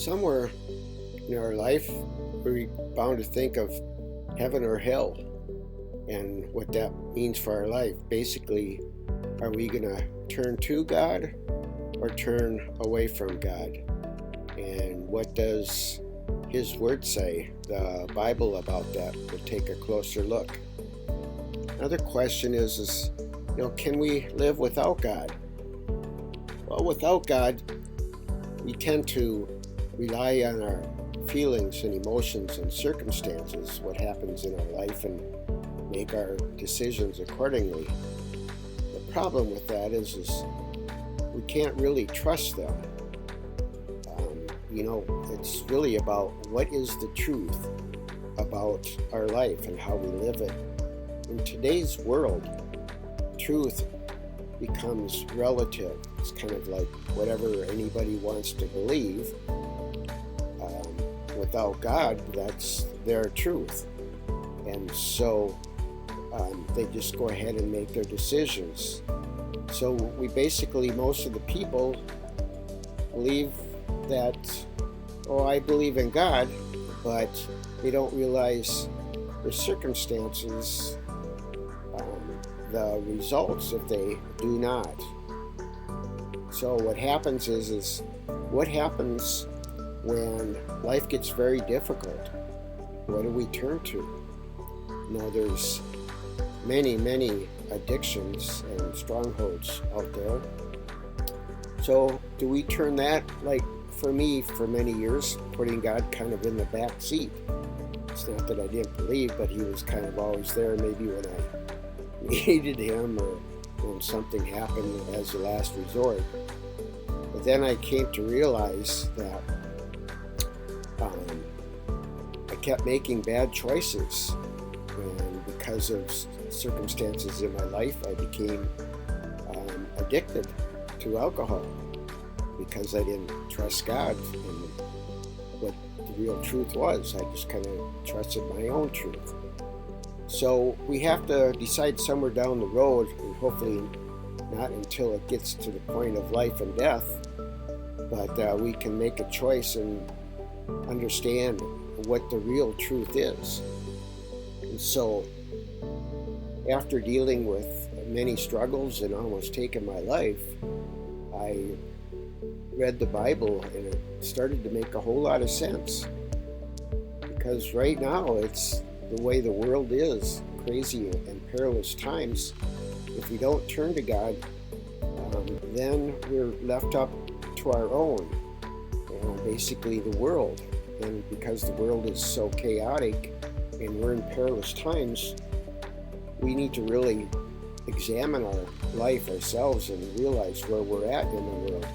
Somewhere in our life, we're bound to think of heaven or hell and what that means for our life. Basically, are we going to turn to God or turn away from God? And what does His Word say, the Bible, about that? We'll take a closer look. Another question is, can we live without God? Well, without God, we tend to rely on our feelings and emotions and circumstances, what happens in our life, and make our decisions accordingly. The problem with that is we can't really trust them. It's really about what is the truth about our life and how we live it. In today's world, truth becomes relative. It's kind of like whatever anybody wants to believe. Without God, that's their truth. And so they just go ahead and make their decisions. So we basically, most of the people believe that, I believe in God, but they don't realize the circumstances, the results if they do not. So what happens is what happens when life gets very difficult? What do we turn to? There's many addictions and strongholds out there. So do we turn that, like for me, for many years, putting God kind of in the back seat? It's not that I didn't believe, but He was kind of always there, maybe when I needed Him or when something happened as a last resort. But then I came to realize that I kept making bad choices, and because of circumstances in my life, I became addicted to alcohol because I didn't trust God and what the real truth was. I just kind of trusted my own truth. So we have to decide somewhere down the road, and hopefully not until it gets to the point of life and death, but we can make a choice and understand what the real truth is. And so after dealing with many struggles and almost taking my life, I read the Bible, and it started to make a whole lot of sense. Because right now, it's the way the world is, crazy and perilous times. If we don't turn to God, then we're left up to our own, basically the world. And because the world is so chaotic and we're in perilous times, we need to really examine our life ourselves and realize where we're at in the world.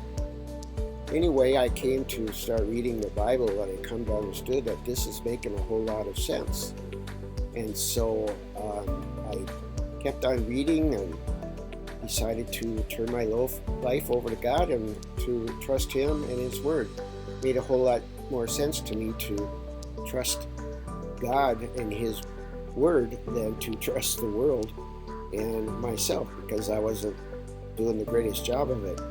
Anyway, I came to start reading the Bible, and I come to understand that this is making a whole lot of sense. And so I kept on reading and decided to turn my life over to God and to trust Him and His Word. It made a whole lot more sense to me to trust God and His Word than to trust the world and myself, because I wasn't doing the greatest job of it.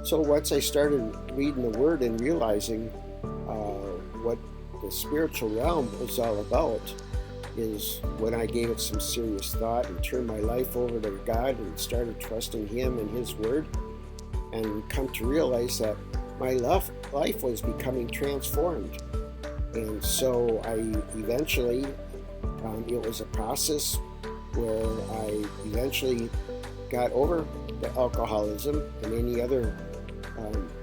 So once I started reading the Word and realizing what the spiritual realm was all about, is when I gave it some serious thought and turned my life over to God and started trusting Him and His Word, and come to realize that my life was becoming transformed. And so I eventually, it was a process where I eventually got over the alcoholism and any other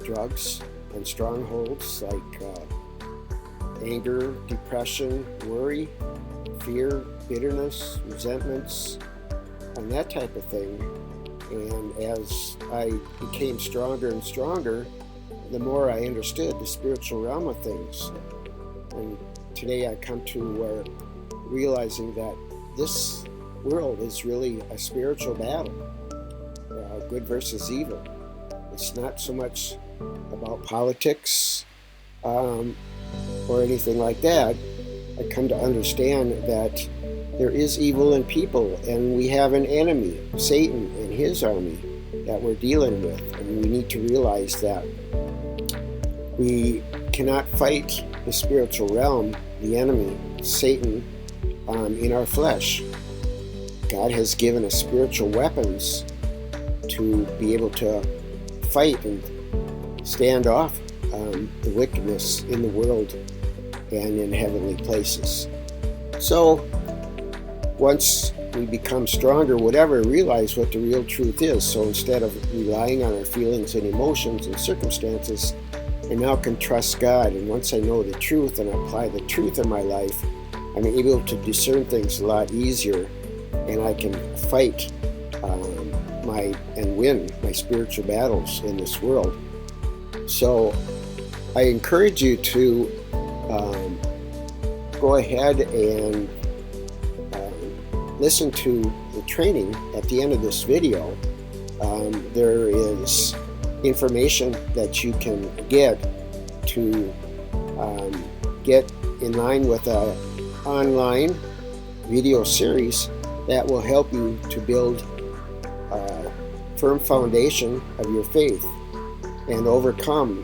drugs and strongholds like anger, depression, worry, fear, bitterness, resentments, and that type of thing. And as I became stronger and stronger, the more I understood the spiritual realm of things. And today I come to where realizing that this world is really a spiritual battle, good versus evil. It's not so much about politics or anything like that. I come to understand that there is evil in people, and we have an enemy, Satan and his army, that we're dealing with. And we need to realize that we cannot fight the spiritual realm, the enemy, Satan, in our flesh. God has given us spiritual weapons to be able to fight and stand off the wickedness in the world and in heavenly places. So once we become stronger, whatever, realize what the real truth is. So instead of relying on our feelings and emotions and circumstances, I now can trust God. And once I know the truth and apply the truth in my life, I'm able to discern things a lot easier, and I can fight and win my spiritual battles in this world. So I encourage you to go ahead and listen to the training at the end of this video. There is information that you can get to get in line with an online video series that will help you to build a firm foundation of your faith and overcome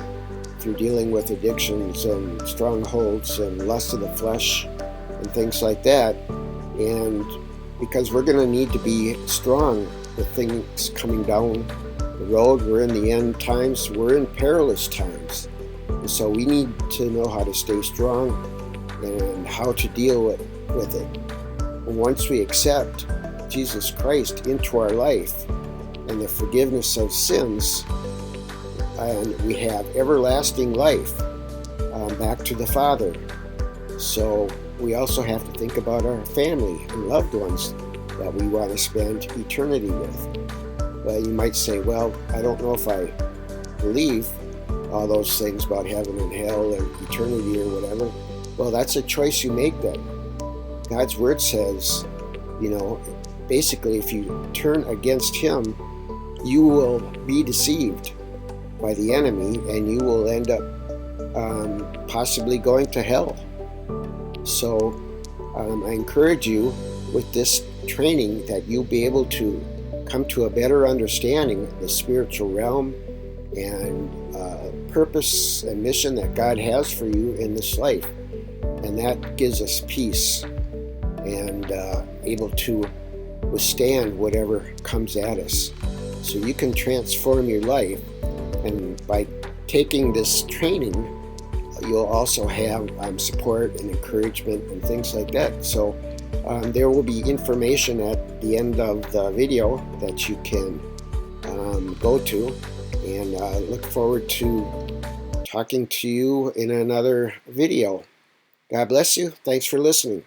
through dealing with addictions and strongholds and lust of the flesh and things like that. And because we're going to need to be strong with things coming down the road. We're in the end times. We're in perilous times. And so we need to know how to stay strong and how to deal with it. And once we accept Jesus Christ into our life and the forgiveness of sins, and we have everlasting life back to the Father. So we also have to think about our family and loved ones that we want to spend eternity with. Well, you might say, well, I don't know if I believe all those things about heaven and hell and eternity or whatever. Well, that's a choice you make then. God's word says, basically if you turn against Him, you will be deceived by the enemy and you will end up possibly going to hell. So I encourage you with this training that you'll be able to come to a better understanding of the spiritual realm and purpose and mission that God has for you in this life. And that gives us peace and able to withstand whatever comes at us. So you can transform your life, and by taking this training, you'll also have support and encouragement and things like that. So there will be information at the end of the video that you can go to, and look forward to talking to you in another video. God bless you. Thanks for listening.